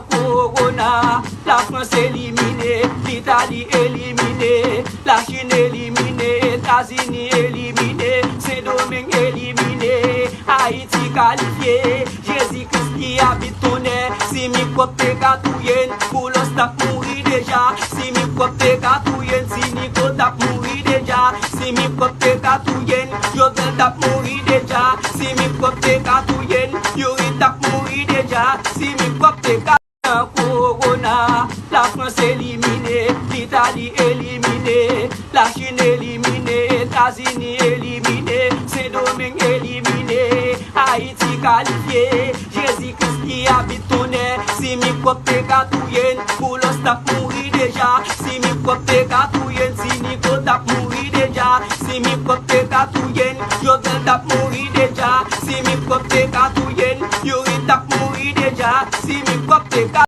Corona, la France éliminée, l'Italie éliminée, la Chine éliminée, États-Unis éliminés, Saint-Domingue éliminé, Haïti qualifié, Jésus-Christ qui habite ton air, si mi propre gatouyen, pour l'os t'a mouri déjà, si mi propre gatouyen, si Nico t'a mouri déjà, si mi propre gatouyen, Jovel t'a mouri déjà, si mi propre gatouyen, Yuri t'a mouri déjà, si mi propre gatouyen. Corona, la France éliminée, l'Italie éliminée, la Chine éliminée, États-Unis éliminés, Saint-Domingue éliminé, Haïti qualifié, Jésus-Christ qui habite ton air, si mi propre gatouyen, pour l'os t'a mouri déjà, si mi propre gatouyen, si Nico t'a mouri déjà, si mi propre gatouyen, Jovel t'a mouri déjà, si mi propre gatouyen, Yuri t'a mouri déjà, si mi propre